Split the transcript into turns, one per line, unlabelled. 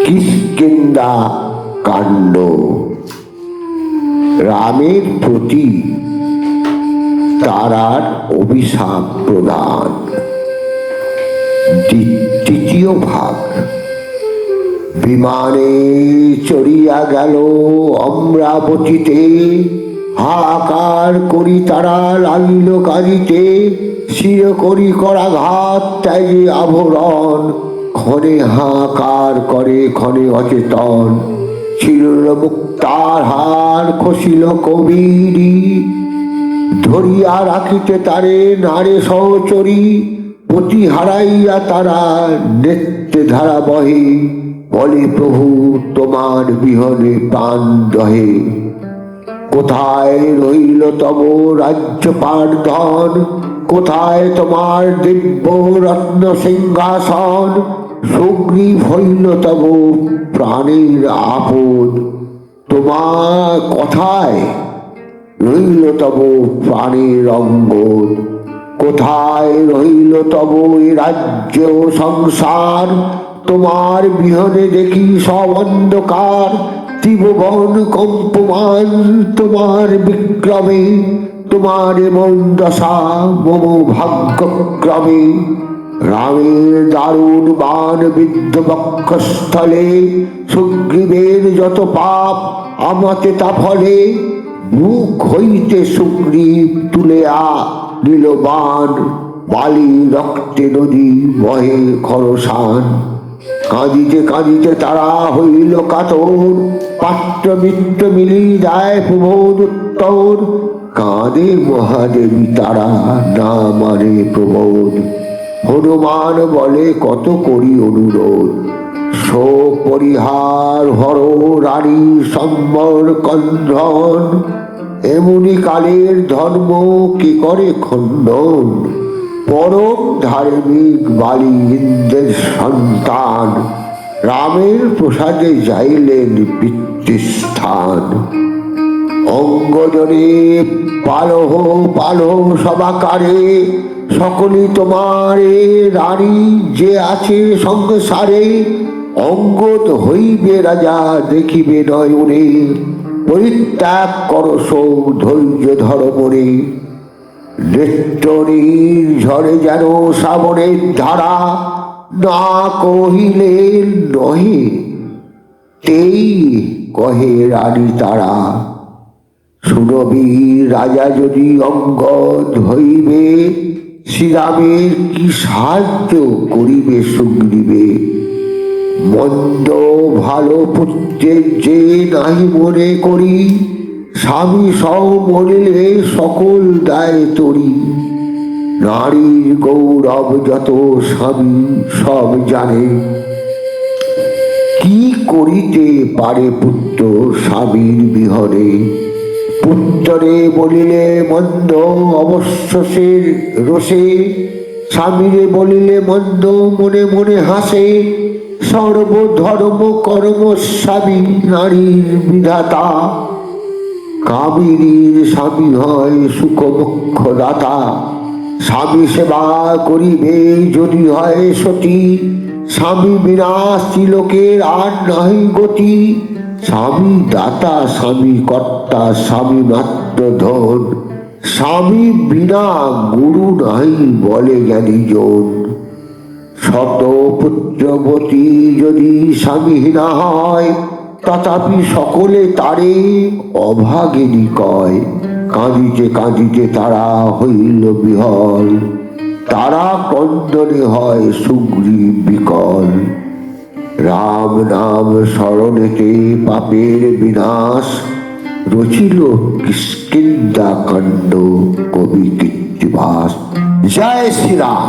কিষ্কিন্ধা কাণ্ড। রামের প্রতি তারার অভিশাপ প্রদান। তৃতীয় ভাগ। বিমানে চড়িয়া গেল অমরাবতীতে, হাহাকার করি তারা লাগিল কাঁদিতে। শির করি করাঘাত ত্যাগী আভরণ, ক্ষণে হাহাকার করে ক্ষণে অচেতন। ছিলল মুক্তার হার খসিল কবিরি, ধরিয়া রাখিতে তারে নারে সহচরী। পতি হারাইয়া তারা নেত্রে ধারা বহে, বলে প্রভু তোমার বিহনে প্রাণ দহে। কোথায় রইল তব রাজ্যপাট ধন, কোথায় তোমার দিব্য রত্ন সিংহাসন। সুগ্রীব হইল তব প্রাণের আপদ, তোমার কথায় রইল তব প্রাণের অঙ্গদ। কোথায় রইল তব এ রাজ্য সংসার, তোমার বিহনে দেখি সব অন্ধকার। ত্রিভুবন কম্পমান তোমার বিক্রমে, তোমার এমন দশা মম ভাগ্যক্রমে। রামের দারুণ বাণ বিদ্ধ বক্ষস্থলে, সুগ্রীবের যত পাপ আমাতে তা ফলে। মুখ হইতে সুগ্রীব তুলিয়া নিল বাণ, বালি রক্তে নদী বহে খরসান। কাঁদিতে কাঁদিতে তারা হইল কাতর, পাত্র মিত্র মিলি যায় প্রবোধ উত্তর। কাঁদে মহাদেবী তারা না মানে প্রবোধ, হনুমান বলে কত করি অনুরোধ। শোক পরিহার হর রানী সম্বর কন্ধন, এমনি কালের ধর্ম কি করে খণ্ডন। পরম ধার্মিক বালি ইন্দ্রের সন্তান, রামের প্রসাদে যাইলেন পিতৃস্থান। অঙ্গজনে পালহ পালহ সবাকারে, সকলে তোমারে রানী যে আছে সংসারে। অঙ্গদ হইবে রাজা দেখিবে নয়নে, পরিত্যাগ কর সব ধৈর্য ধর মনে। নেত্রনীর ঝরে যেন শ্রাবণের ধারা, না কহিলে নহে তেই কহে রানী তারা। শুনবি রাজা যদি অঙ্গদ হইবে, শ্রীরামের কি সাহায্য করিবে সুগ্রীবে। মন্দ ভালো পুত্রের যে নাহি মনে করি, স্বামী সহ মরিলে সকল দায় তরি। নারীর গৌরব যত স্বামী সব জানে, কি করিতে পারে পুত্র স্বামীর বিহরে। পুত্রে বলিলে মন্দ অবশ্য সে রোষে, স্বামীরে বলিলে মন্দ মনে মনে হাসে। সর্বধর্ম কর্ম স্বামী নারীর বিধাতা, কামিনীর স্বামী হয় সুখ মোক্ষ দাতা। স্বামী সেবা করিবে যদি হয় সতী, স্বামী বিনা স্ত্রীলোকের আর নাই গতি। স্বামী দাতা স্বামী কর্তা স্বামী মাত্র ধন, স্বামী বিনা গুরু নাই বলে জ্ঞানী জন। শত পুত্রবতী যদি স্বামীহীনা হয়, তথাপি সকলে তারে অভাগিনী কয়। কাঁদিতে কাঁদিতে তারা হইল বিহল, তারা কন্দনে হয় সুগ্রীব বিকল। রাম নাম স্মরণেতে পাপের বিনাশ, রচিল কিষ্কিন্ধা কাণ্ড কবি কৃত্তিবাস। জয় শ্রীরাম।